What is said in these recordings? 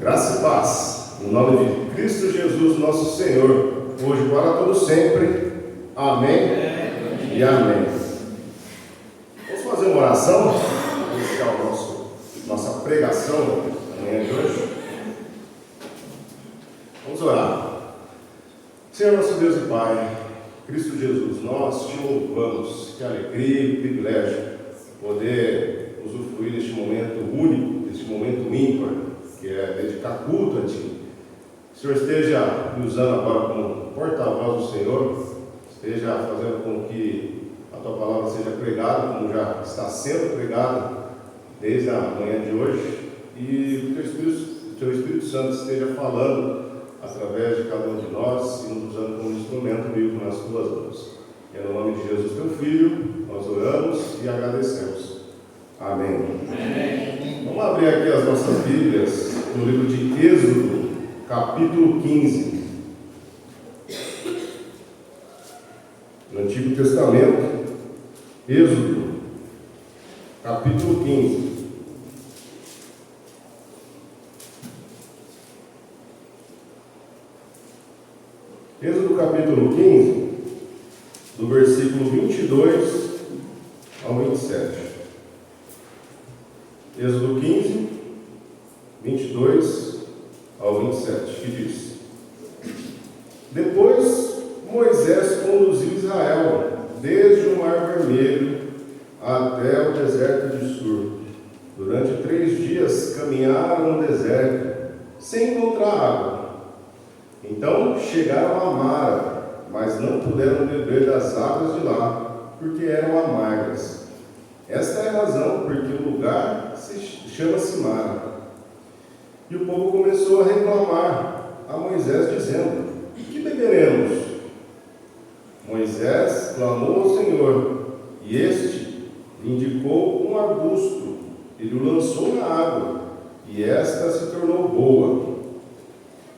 Graça e paz, no nome de Cristo Jesus, nosso Senhor, hoje para todos sempre. Amém e amém. Vamos fazer uma oração para iniciar nossa pregação na manhã de hoje. Vamos orar. Senhor nosso Deus e Pai, Cristo Jesus, nós te louvamos. Que alegria e privilégio poder usufruir deste momento único, deste momento ímpar, que é dedicar culto a Ti. Que o Senhor esteja me usando agora como porta-voz do Senhor, esteja fazendo com que a Tua palavra seja pregada, como já está sendo pregada desde a manhã de hoje, e o Teu Espírito Santo esteja falando através de cada um de nós e nos usando como instrumento vivo nas Tuas mãos. É no nome de Jesus, Teu Filho, nós oramos e agradecemos. Amém. Amém. Vamos abrir aqui as nossas Bíblias no livro de Êxodo, capítulo 15. No Antigo Testamento, Êxodo, capítulo 15. Êxodo, capítulo 15, do versículo 22 ao 27. Êxodo 15, 22 ao 27, que diz: Depois Moisés conduziu Israel desde o Mar Vermelho até o deserto de Sur. Durante 3 dias caminharam no deserto, sem encontrar água. Então chegaram a Mara, mas não puderam beber das águas de lá, porque eram amargas. Esta é a razão porque o lugar chama-se Mara. E o povo começou a reclamar a Moisés, dizendo: Que beberemos? Moisés clamou ao Senhor, e este lhe indicou um arbusto, e o lançou na água, e esta se tornou boa.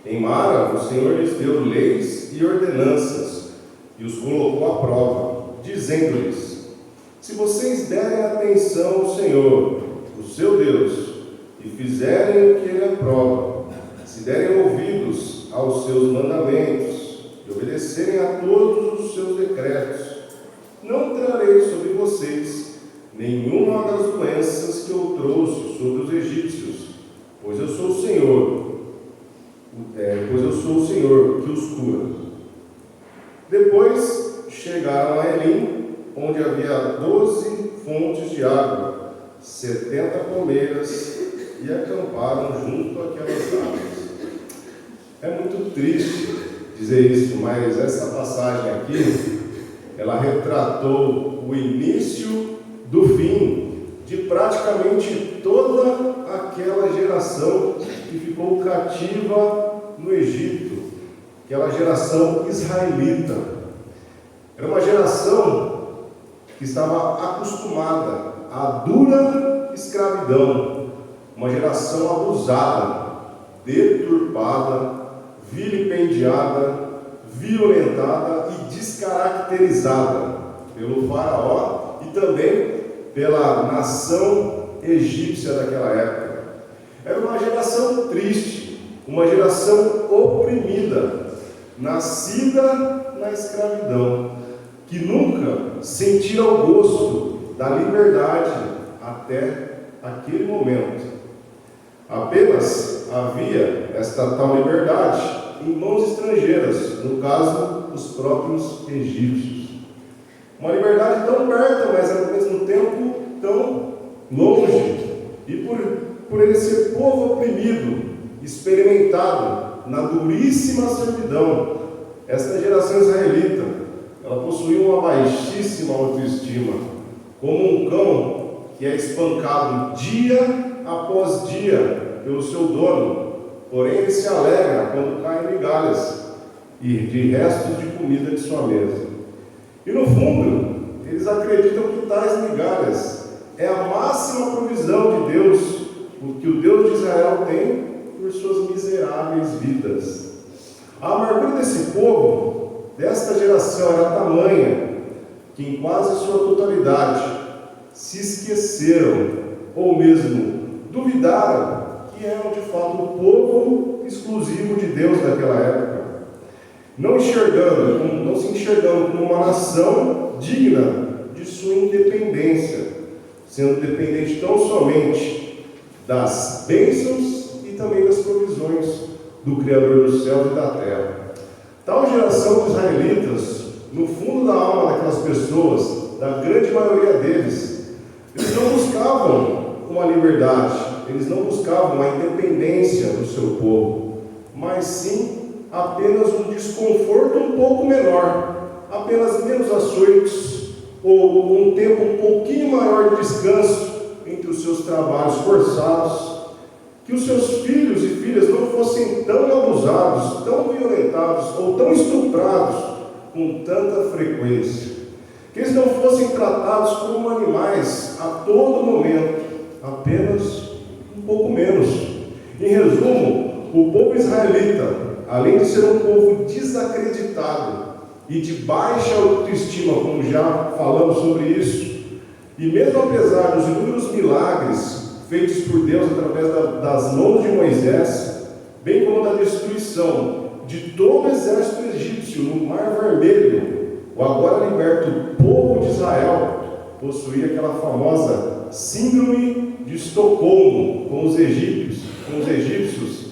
Em Mara, o Senhor lhes deu leis e ordenanças, e os colocou à prova, dizendo-lhes: Se vocês derem atenção ao Senhor, o seu Deus, e fizerem o que Ele aprova, se derem ouvidos aos seus mandamentos, e obedecerem a todos os seus decretos, não trarei sobre vocês nenhuma das doenças que eu trouxe sobre os egípcios, pois eu sou o Senhor. Que os cura. Depois chegaram a Elim, onde havia 12 fontes de água, 70 palmeiras, e acamparam junto àquelas águas. É muito triste dizer isso, mas essa passagem aqui, ela retratou o início do fim de praticamente toda aquela geração que ficou cativa no Egito, aquela geração israelita. Era uma geração que estava acostumada à dura escravidão, uma geração abusada, deturpada, vilipendiada, violentada e descaracterizada pelo faraó e também pela nação egípcia daquela época. Era uma geração triste, uma geração oprimida, nascida na escravidão, que nunca sentira o gosto da liberdade até aquele momento. Apenas havia esta tal liberdade em mãos estrangeiras, no caso, os próprios egípcios. Uma liberdade tão perto, mas ao mesmo tempo tão longe. E por ele ser povo oprimido, experimentado na duríssima servidão, esta geração israelita, ela possuía uma baixíssima autoestima, como um cão que é espancado dia após dia pelo seu dono, porém ele se alegra quando caem migalhas e de restos de comida de sua mesa. E no fundo, eles acreditam que tais migalhas é a máxima provisão de Deus, o que o Deus de Israel tem por suas miseráveis vidas. A amargura desse povo, desta geração, era tamanha que em quase sua totalidade se esqueceram ou mesmo duvidaram que eram de fato o povo exclusivo de Deus naquela época, não se enxergando como uma nação digna de sua independência, sendo dependente tão somente das bênçãos e também das provisões do Criador dos céus e da terra. Tal geração de israelitas, no fundo da alma daquelas pessoas, da grande maioria deles, eles não buscavam uma liberdade, eles não buscavam a independência do seu povo, mas sim apenas um desconforto um pouco menor, apenas menos açoites, ou um tempo um pouquinho maior de descanso entre os seus trabalhos forçados, que os seus filhos e filhas não fossem tão abusados, tão violentados ou tão estuprados com tanta frequência, que eles não fossem tratados como animais a todo momento, apenas um pouco menos. Em resumo, o povo israelita, além de ser um povo desacreditado e de baixa autoestima, como já falamos sobre isso, e mesmo apesar dos inúmeros milagres feitos por Deus através das mãos de Moisés, bem como da destruição de todo o exército egípcio no Mar Vermelho, o agora liberto povo de Israel possuía aquela famosa síndrome de Estocolmo com os egípcios,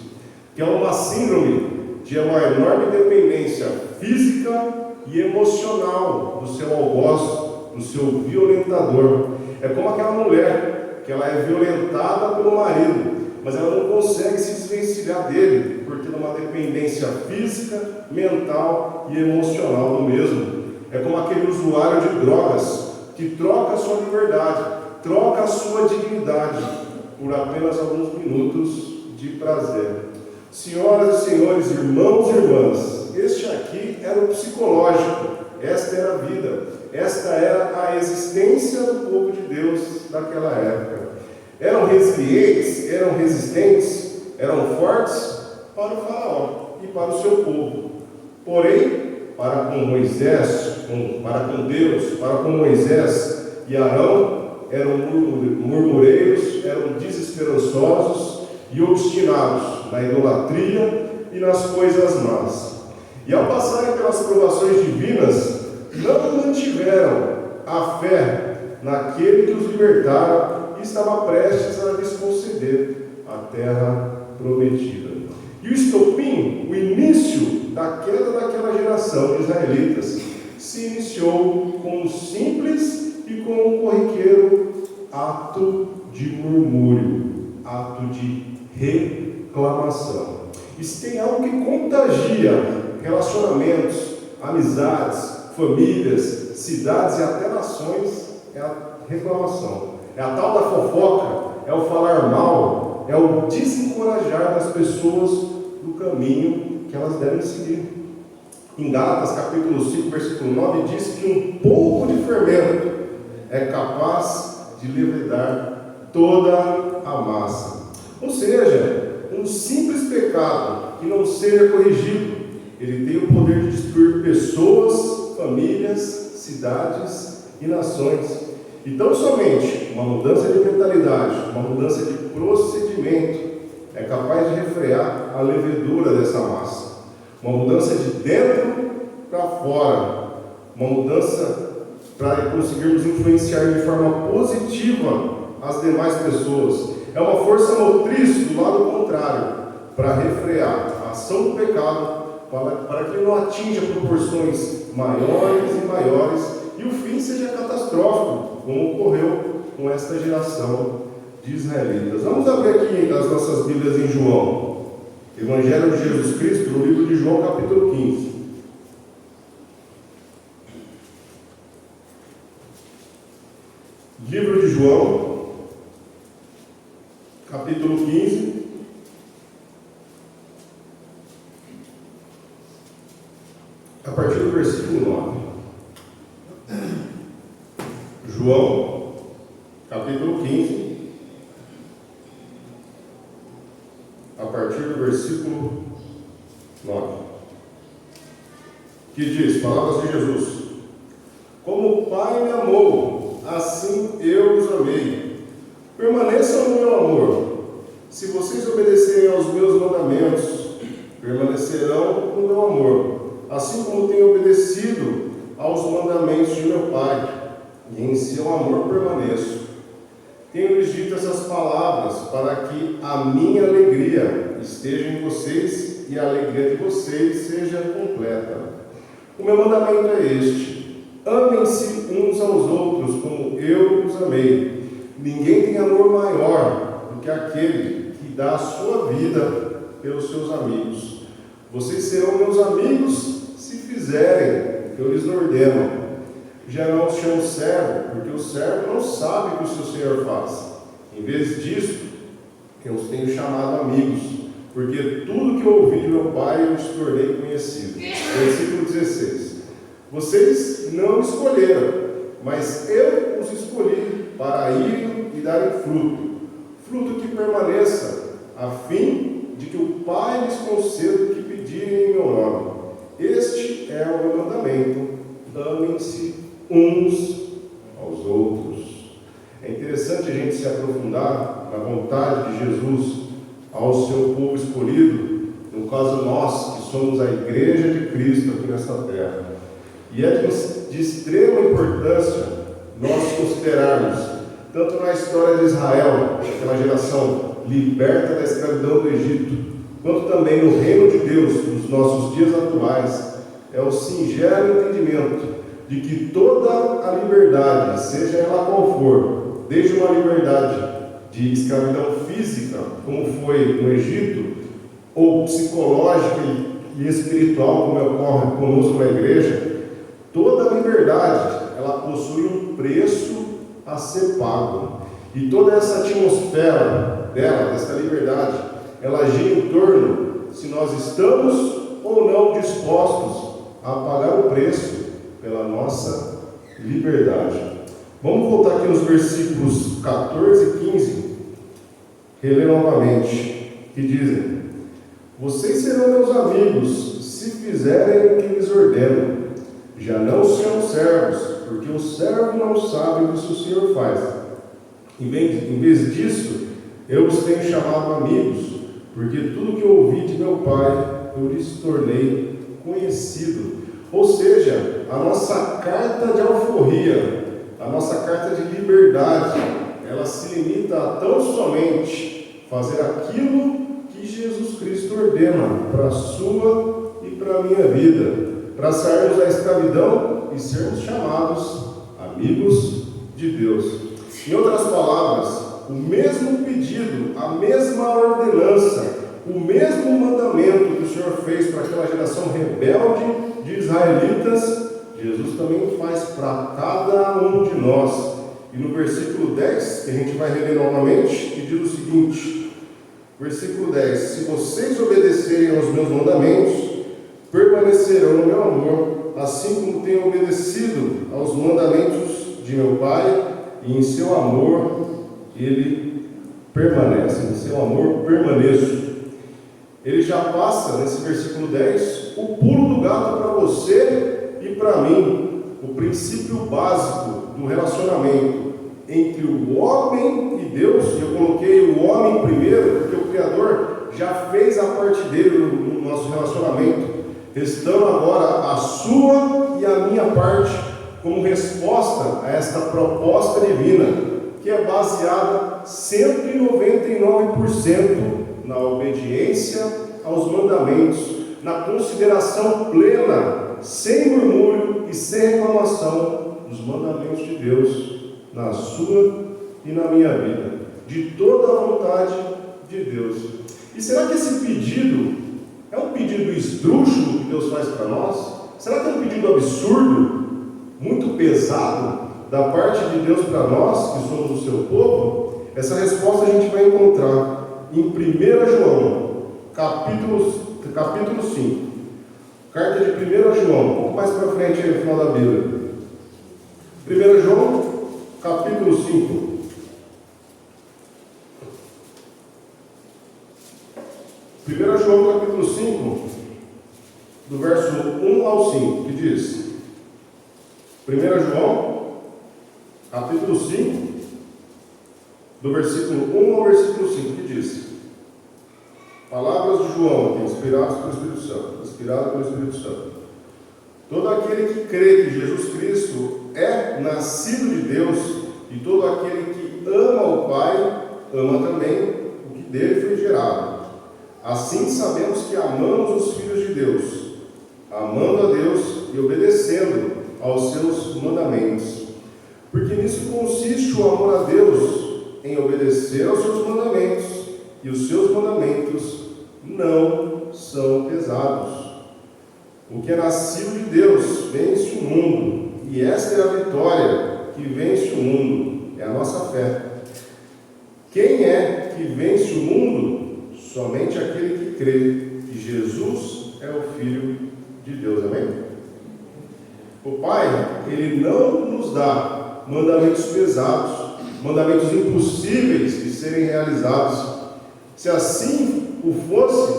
que é uma síndrome de uma enorme dependência física e emocional do seu algoz, do seu violentador. É como aquela mulher que ela é violentada pelo marido, mas ela não consegue se desvencilhar dele, porque tem uma dependência física, mental e emocional do mesmo. É como aquele usuário de drogas que troca a sua liberdade, troca a sua dignidade por apenas alguns minutos de prazer. Senhoras e senhores, irmãos e irmãs, este aqui era o psicológico, esta era a vida, esta era a existência do povo de Deus daquela época. Eram resilientes, eram resistentes, eram fortes para o faraó e para o seu povo. Porém, para com Deus, para com Moisés e Arão, eram murmureiros, eram desesperançosos e obstinados na idolatria e nas coisas más. E ao passarem pelas provações divinas, não mantiveram a fé naquele que os libertara e estava prestes a lhes conceder a terra prometida. E o estopim, o início da queda daquela geração de israelitas, se iniciou com um simples e com um corriqueiro ato de murmúrio, ato de reclamação. E se tem algo que contagia relacionamentos, amizades, famílias, cidades e até nações, é a reclamação. É a tal da fofoca, é o falar mal, é o desencorajar das pessoas do caminho que elas devem seguir. Em Gálatas, capítulo 5, versículo 9, diz que um pouco de fermento é capaz de levedar toda a massa. Ou seja, um simples pecado que não seja corrigido, ele tem o poder de destruir pessoas, famílias, cidades e nações. Então, somente uma mudança de mentalidade, uma mudança de procedimento é capaz de refrear a levedura dessa massa. Uma mudança de dentro para fora, uma mudança para conseguirmos influenciar de forma positiva as demais pessoas. É uma força motriz do lado contrário, para refrear a ação do pecado, para que ele não atinja proporções maiores e maiores e o fim seja catastrófico, como ocorreu com esta geração de israelitas. Vamos abrir aqui as nossas Bíblias em João. Evangelho de Jesus Cristo, no livro de João, capítulo 15. Livro de João, capítulo 15. A partir do versículo 9. João, capítulo 15. A partir do versículo 9, que diz, palavras de Jesus: como o Pai me amou, assim eu os amei. Permaneçam no meu amor. se vocês obedecerem aos meus mandamentos, permanecerão no meu amor, assim como tenho obedecido aos mandamentos de meu Pai, e em seu amor permaneço. Tenho-lhes dito essas palavras para que a minha alegria esteja em vocês e a alegria de vocês seja completa. O meu mandamento é este: amem-se uns aos outros como eu os amei. Ninguém tem amor maior do que aquele que dá a sua vida pelos seus amigos. Vocês serão meus amigos se fizerem o que eu lhes ordeno. Já não os chamo servo, porque o servo não sabe o que o seu Senhor faz. Em vez disso, eu os tenho chamado amigos, porque tudo que eu ouvi de meu Pai eu os tornei conhecido. Versículo 16. Vocês não me escolheram, mas eu os escolhi para irem e darem fruto, fruto que permaneça, a fim de que o Pai lhes conceda o que pedirem em meu nome. Este é o meu mandamento: amem-se uns aos outros. É interessante a gente se aprofundar na vontade de Jesus ao seu povo escolhido, no caso nós, que somos a igreja de Cristo aqui nessa terra. E é de extrema importância nós considerarmos, tanto na história de Israel, aquela geração liberta da escravidão do Egito, quanto também no reino de Deus, nos nossos dias atuais, é o singelo entendimento de que toda a liberdade, seja ela qual for, desde uma liberdade de escravidão física, como foi no Egito, ou psicológica e espiritual, como ocorre conosco na igreja, toda a liberdade, ela possui um preço a ser pago. E toda essa atmosfera dela, dessa liberdade, ela gira em torno se nós estamos ou não dispostos a pagar o preço pela nossa liberdade. Vamos voltar aqui nos versículos 14 e 15, reler novamente, que dizem: vocês serão meus amigos se fizerem o que lhes ordeno. Já não são servos, porque o servo não sabe o que o seu Senhor faz. Em vez disso, eu os tenho chamado amigos, porque tudo que eu ouvi de meu Pai eu lhes tornei conhecido. Ou seja, a nossa carta de alforria, a nossa carta de liberdade, ela se limita a tão somente fazer aquilo que Jesus Cristo ordena para a sua e para a minha vida, para sairmos da escravidão e sermos chamados amigos de Deus. Em outras palavras, o mesmo pedido, a mesma ordenança, o mesmo mandamento que o Senhor fez para aquela geração rebelde de israelitas, Jesus também faz para cada um de nós. E no versículo 10, que a gente vai reler novamente, que diz o seguinte, versículo 10: se vocês obedecerem aos meus mandamentos, permanecerão no meu amor, assim como tenho obedecido aos mandamentos de meu Pai, e em seu amor ele permanece, em seu amor permaneço. Ele já passa, nesse versículo 10, o pulo do gato para você e para mim, o princípio básico do relacionamento entre o homem e Deus. E eu coloquei o homem primeiro, porque o Criador já fez a parte dele no nosso relacionamento, restando agora a sua e a minha parte, como resposta a esta proposta divina, que é baseada 199% na obediência aos mandamentos, na consideração plena, sem murmúrio e sem reclamação dos mandamentos de Deus, na sua e na minha vida, de toda a vontade de Deus. E será que esse pedido é um pedido esdrúxulo que Deus faz para nós? Será que é um pedido absurdo, muito pesado, da parte de Deus para nós, que somos o seu povo? Essa resposta a gente vai encontrar em 1 João, capítulo 5. Carta de 1 João, um pouco mais para frente aí no final da Bíblia. 1 João, capítulo 5. 1 João, capítulo 5, do verso 1 ao 5, que diz: 1 João, capítulo 5, do versículo 1 ao versículo 5, que diz: Palavras de João, inspiradas pelo Espírito Santo. Inspirado pelo Espírito Santo. Todo aquele que crê que Jesus Cristo é nascido de Deus, e todo aquele que ama o Pai, ama também o que dele foi gerado. Assim sabemos que amamos os filhos de Deus, amando a Deus e obedecendo aos seus mandamentos. Porque nisso consiste o amor a Deus, em obedecer aos seus mandamentos, e os seus mandamentos não são pesados. O que é nascido de Deus vence o mundo, e esta é a vitória que vence o mundo, é a nossa fé. Quem é que vence o mundo? Somente aquele que crê que Jesus é o Filho de Deus. Amém? O Pai, Ele não nos dá mandamentos pesados, mandamentos impossíveis de serem realizados. Se assim o fosse,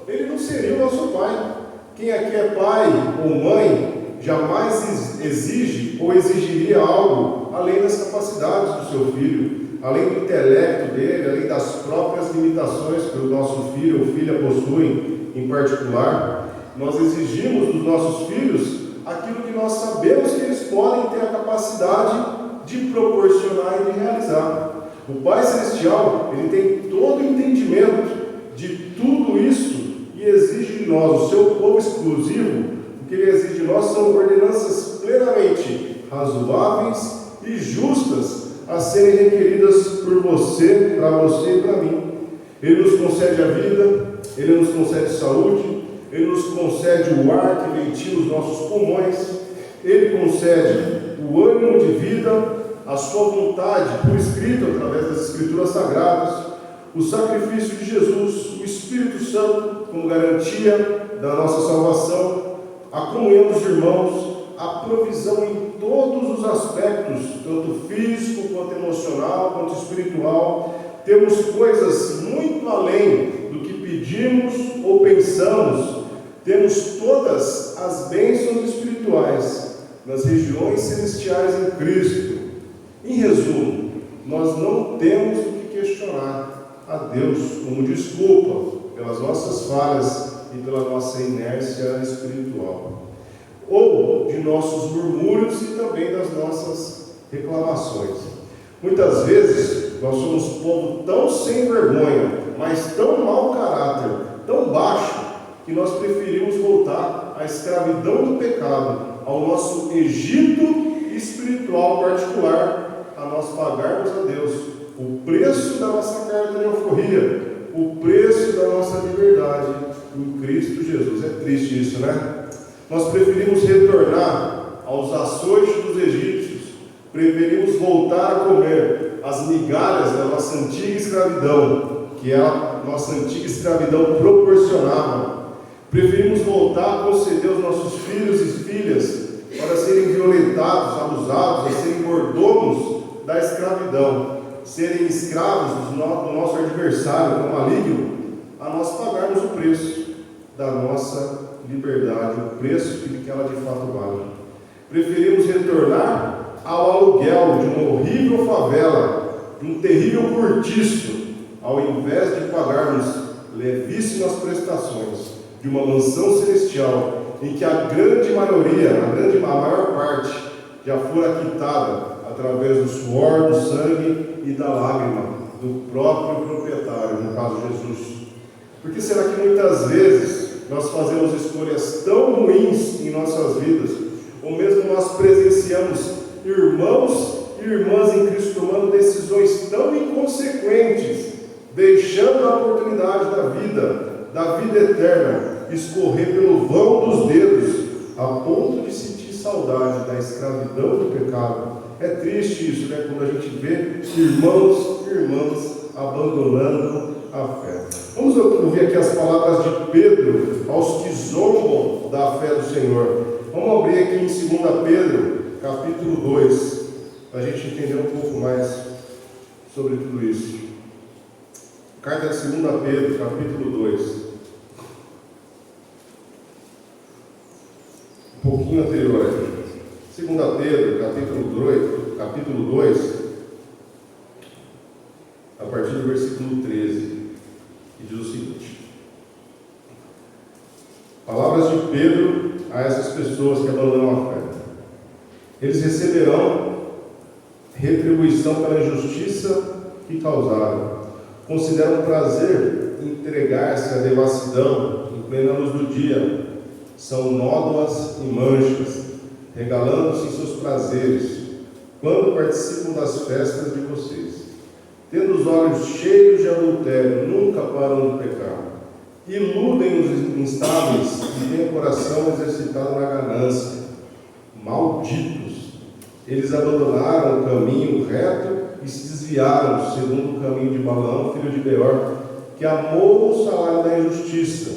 Ele não seria o nosso Pai. Quem aqui é pai ou mãe jamais exige ou exigiria algo além das capacidades do seu filho, além do intelecto dele, além das próprias limitações que o nosso filho ou filha possuem em particular. Nós exigimos dos nossos filhos aquilo que nós sabemos que eles podem ter a capacidade de proporcionar e de realizar. O Pai Celestial, Ele tem todo o entendimento de tudo isso e exige de nós, o seu povo exclusivo, o que Ele exige de nós são ordenanças plenamente razoáveis e justas a serem requeridas por você, para você e para mim. Ele nos concede a vida, Ele nos concede saúde, Ele nos concede o ar que ventila os nossos pulmões, Ele concede o ânimo de vida, a sua vontade por escrito através das Escrituras Sagradas, o sacrifício de Jesus, o Espírito Santo como garantia da nossa salvação, a comunhão dos irmãos, a provisão em todos os aspectos, tanto físico quanto emocional, quanto espiritual. Temos coisas muito além do que pedimos ou pensamos. Temos todas as bênçãos espirituais nas regiões celestiais em Cristo. Em resumo, nós não temos o que questionar a Deus como desculpa pelas nossas falhas e pela nossa inércia espiritual, ou de nossos murmúrios e também das nossas reclamações. Muitas vezes nós somos um povo tão sem vergonha, mas tão mau caráter, tão baixo, que nós preferimos voltar à escravidão do pecado, ao nosso Egito espiritual particular, a nós pagarmos a Deus o preço da nossa carta de alforria, o preço da nossa liberdade em Cristo Jesus. É triste isso, né? Nós preferimos retornar aos açoites dos egípcios, preferimos voltar a comer as migalhas da nossa antiga escravidão, que a nossa antiga escravidão proporcionava. Preferimos voltar a conceder aos nossos filhos e filhas para serem violentados, abusados, a serem mordomos da escravidão, serem escravos do nosso adversário, do maligno, a nós pagarmos o preço da nossa liberdade, o preço que ela de fato vale. Preferimos retornar ao aluguel de uma horrível favela, de um terrível cortiço, ao invés de pagarmos levíssimas prestações de uma mansão celestial, em que a grande maioria, a maior parte, já fora quitada através do suor, do sangue e da lágrima do próprio proprietário, no caso Jesus. Por que será que muitas vezes nós fazemos escolhas tão ruins em nossas vidas, ou mesmo nós presenciamos irmãos e irmãs em Cristo tomando decisões tão inconsequentes, deixando a oportunidade da vida eterna, escorrer pelo vão dos dedos, a ponto de sentir saudade da escravidão do pecado? É triste isso, né? Quando a gente vê irmãos e irmãs abandonando a fé. Vamos ouvir aqui as palavras de Pedro aos que zombam da fé do Senhor. Vamos abrir aqui em 2 Pedro, capítulo 2, para a gente entender um pouco mais sobre tudo isso. Carta de 2 Pedro, capítulo 2. Um pouquinho anterior aqui. 2 Pedro, capítulo 2, a partir do versículo 13, que diz o seguinte: Pedro a essas pessoas que abandonam a fé. Eles receberão retribuição pela injustiça que causaram. Consideram prazer entregar-se à devassidão em plena luz do dia. São nódoas e manchas, regalando-se em seus prazeres, quando participam das festas de vocês. Tendo os olhos cheios de adultério, nunca param de pecar. Iludem os instáveis e têm o coração exercitado na ganância. Malditos! Eles abandonaram o caminho reto e se desviaram segundo o caminho de Balaão, filho de Beor, que amou o salário da injustiça,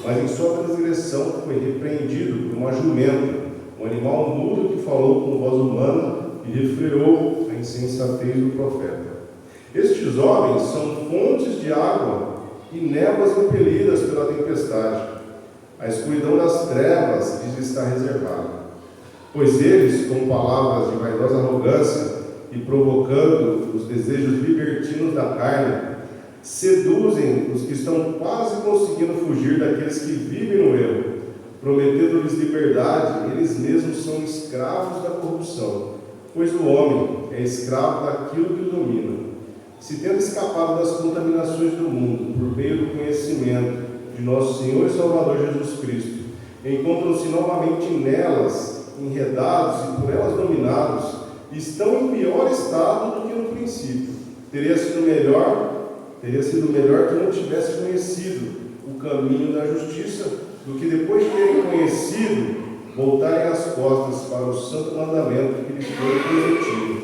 mas em sua transgressão foi repreendido por uma jumenta, um animal mudo que falou com voz humana e refreou a insensatez do profeta. Estes homens são fontes de água e névoas impelidas pela tempestade. A escuridão das trevas lhes está reservada. Pois eles, com palavras de vaidosa arrogância e provocando os desejos libertinos da carne, seduzem os que estão quase conseguindo fugir daqueles que vivem no erro. Prometendo-lhes liberdade, eles mesmos são escravos da corrupção, pois o homem é escravo daquilo que o domina. Se tendo escapado das contaminações do mundo, por meio do conhecimento de nosso Senhor e Salvador Jesus Cristo, encontram-se novamente nelas, enredados e por elas dominados, estão em pior estado do que no princípio. Teria sido melhor que não tivesse conhecido o caminho da justiça, do que depois de terem conhecido, voltarem as costas para o santo mandamento que lhes foi prometido.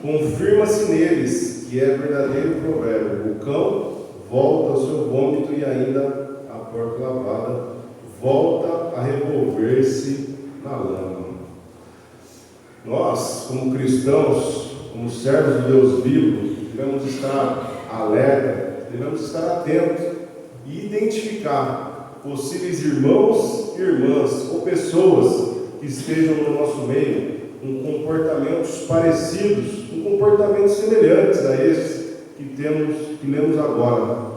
Confirma-se neles que é verdadeiro provérbio: o cão volta ao seu vômito e ainda a porca lavada volta a revolver-se na lama. Nós, como cristãos, como servos de Deus vivo, devemos estar alerta, devemos estar atentos e identificar possíveis irmãos e irmãs ou pessoas que estejam no nosso meio com comportamentos parecidos, com comportamentos semelhantes a esses que lemos agora.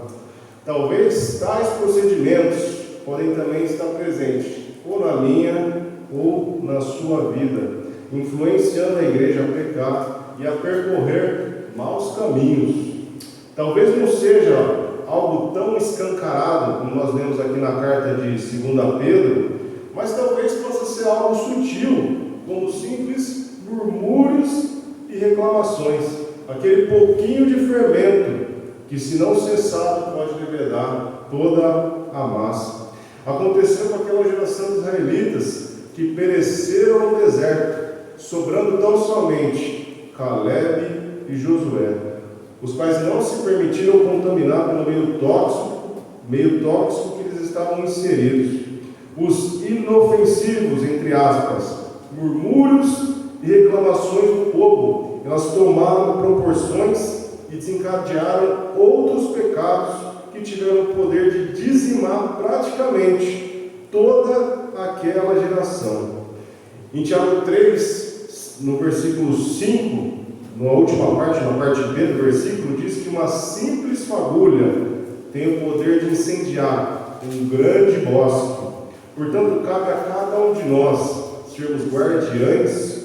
Talvez tais procedimentos podem também estar presentes, ou na minha ou na sua vida, influenciando a igreja a pecar e a percorrer maus caminhos. Talvez não seja algo tão escancarado como nós lemos aqui na carta de 2 Pedro, mas talvez possa ser algo sutil, como simples murmúrios e reclamações, aquele pouquinho de fermento que, se não cessado, pode levedar toda a massa. Aconteceu com aquela geração de israelitas que pereceram no deserto, sobrando tão somente Caleb e Josué, os quais não se permitiram contaminar pelo meio tóxico que eles estavam inseridos. Os inofensivos, entre aspas, murmúrios e reclamações do povo, elas tomaram proporções e desencadearam outros pecados que tiveram o poder de dizimar praticamente toda aquela geração. Em Tiago 3, no versículo 5, na última parte, na parte B do versículo, diz que uma simples fagulha tem o poder de incendiar um grande bosque. Portanto, cabe a cada um de nós sermos guardiões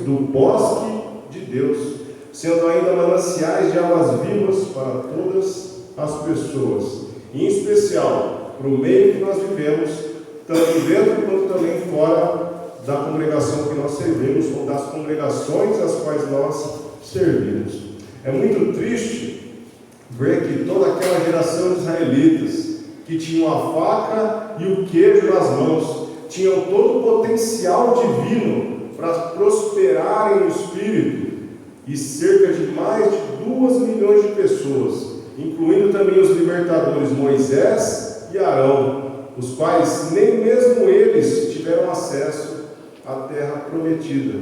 do bosque de Deus, sendo ainda mananciais de águas vivas para todas as pessoas, e em especial para o meio que nós vivemos, tanto dentro quanto também fora da congregação que nós servimos, ou das congregações às quais nós servimos. É muito triste ver que toda aquela geração de israelitas que tinham a faca e o queijo nas mãos, tinham todo o potencial divino para prosperarem no Espírito, e cerca de mais de 2 milhões de pessoas, incluindo também os libertadores Moisés e Arão, os quais nem mesmo eles tiveram acesso à terra prometida,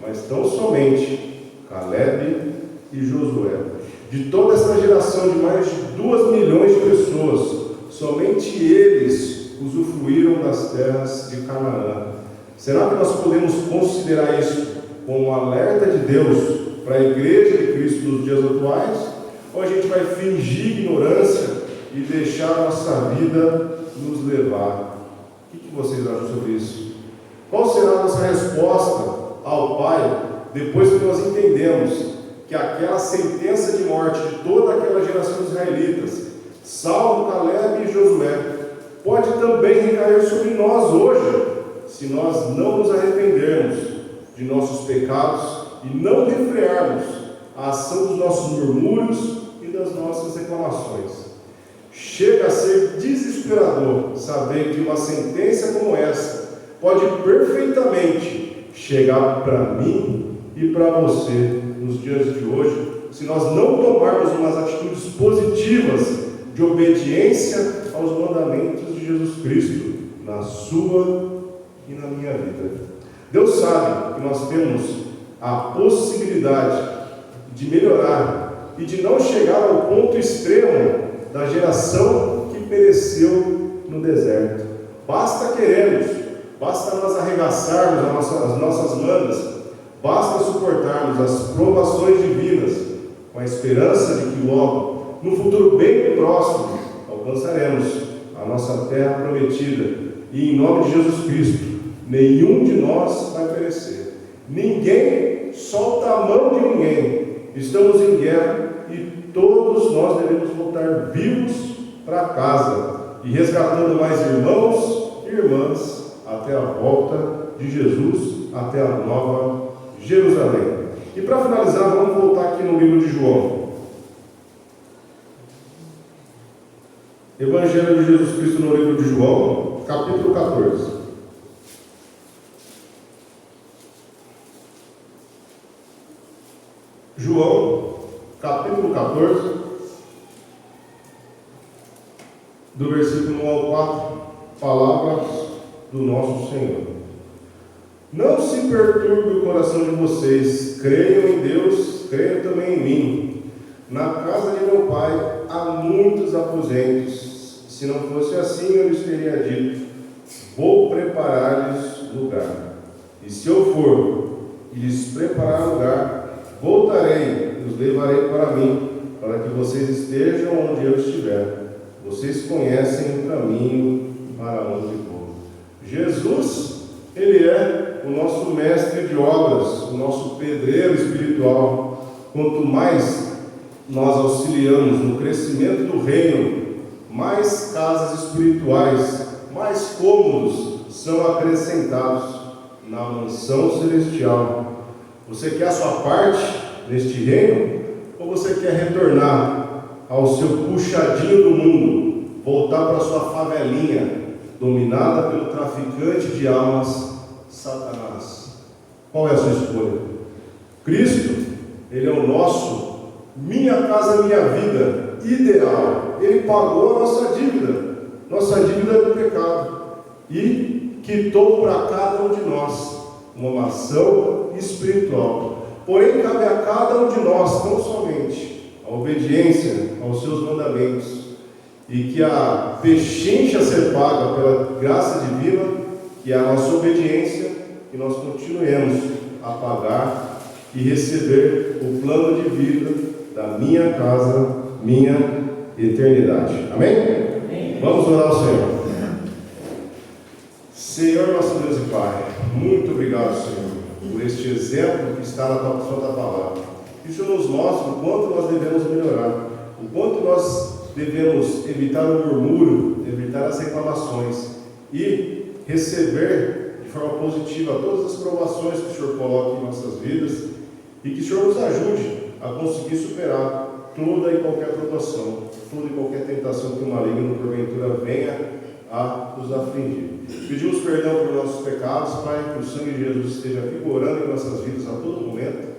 mas tão somente Caleb e Josué. De toda essa geração de mais de 2 milhões de pessoas, somente eles usufruíram das terras de Canaã. Será que nós podemos considerar isso como um alerta de Deus para a igreja de Cristo nos dias atuais? Ou a gente vai fingir ignorância e deixar a nossa vida nos levar? O que vocês acham sobre isso? Qual será a nossa resposta ao Pai depois que nós entendemos que aquela sentença de morte de toda aquela geração de israelitas, salvo Caleb e Josué, pode também recair sobre nós hoje, se nós não nos arrependermos de nossos pecados e não refrearmos a ação dos nossos murmúrios e das nossas reclamações. Chega a ser desesperador saber que uma sentença como essa pode perfeitamente chegar para mim e para você nos dias de hoje, se nós não tomarmos umas atitudes positivas de obediência aos mandamentos de Jesus Cristo na sua e na minha vida. Deus sabe que nós temos a possibilidade de melhorar e de não chegar ao ponto extremo da geração que pereceu no deserto. Basta querermos, basta nós arregaçarmos as nossas mangas, basta suportarmos as provações divinas, com a esperança de que logo, no futuro bem próximo, alcançaremos a nossa terra prometida. E em nome de Jesus Cristo, nenhum de nós vai perecer. Ninguém solta a mão de ninguém. Estamos em guerra e todos nós devemos voltar vivos para casa e resgatando mais irmãos e irmãs até a volta de Jesus, até a nova Jerusalém. E para finalizar, vamos voltar aqui no livro de João. Evangelho de Jesus Cristo no livro de João, capítulo 14. João, capítulo 14, do versículo 1 ao 4, palavras do nosso Senhor. Não se perturbe o coração de vocês, creiam em Deus, creiam também em mim. Na casa de meu Pai há muitos aposentos. Se não fosse assim, eu lhes teria dito: vou preparar-lhes lugar. E se eu for e lhes preparar lugar, voltarei e os levarei para mim, para que vocês estejam onde eu estiver. Vocês conhecem o caminho para onde vou. Jesus, Ele é o nosso mestre de obras, o nosso pedreiro espiritual. Quanto mais nós auxiliamos no crescimento do reino, mais casas espirituais, mais cômodos são acrescentados na mansão celestial. Você quer a sua parte neste reino? Ou você quer retornar ao seu puxadinho do mundo, voltar para a sua favelinha, dominada pelo traficante de almas, Satanás? Qual é a sua escolha? Cristo, Ele é o nosso minha casa, minha vida ideal. Ele pagou a nossa dívida do pecado, e quitou para cada um de nós uma mansão espiritual. Porém, cabe a cada um de nós, não somente a obediência aos seus mandamentos, e que a pechincha ser paga pela graça divina, que é a nossa obediência, que nós continuemos a pagar e receber o plano de vida da minha casa, minha eternidade. Amém? Amém. Vamos orar ao Senhor. Senhor, nosso Deus e Pai, muito obrigado, Senhor, por este exemplo que está na tua Santa Palavra. Que o Senhor nos mostre o quanto nós devemos melhorar, o quanto nós devemos evitar o murmúrio, evitar as reclamações e receber de forma positiva todas as provações que o Senhor coloca em nossas vidas, e que o Senhor nos ajude a conseguir superar toda e qualquer provação, toda e qualquer tentação que o maligno porventura venha a nos afligir. Pedimos perdão por nossos pecados, Pai, que o sangue de Jesus esteja vigorando em nossas vidas a todo momento,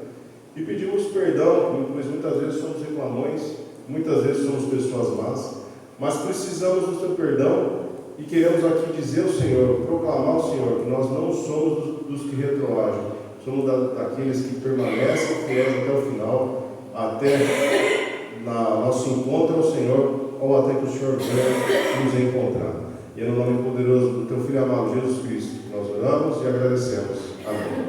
e pedimos perdão, pois muitas vezes somos reclamões, muitas vezes somos pessoas más, mas precisamos do teu perdão, e queremos aqui dizer ao Senhor, proclamar ao Senhor, que nós não somos dos que retroagem, somos daqueles que permanecem fiéis até o final, até nosso encontro ao Senhor, ou até que o Senhor venha nos encontrar. E é no nome poderoso do teu Filho amado Jesus Cristo que nós oramos e agradecemos. Amém.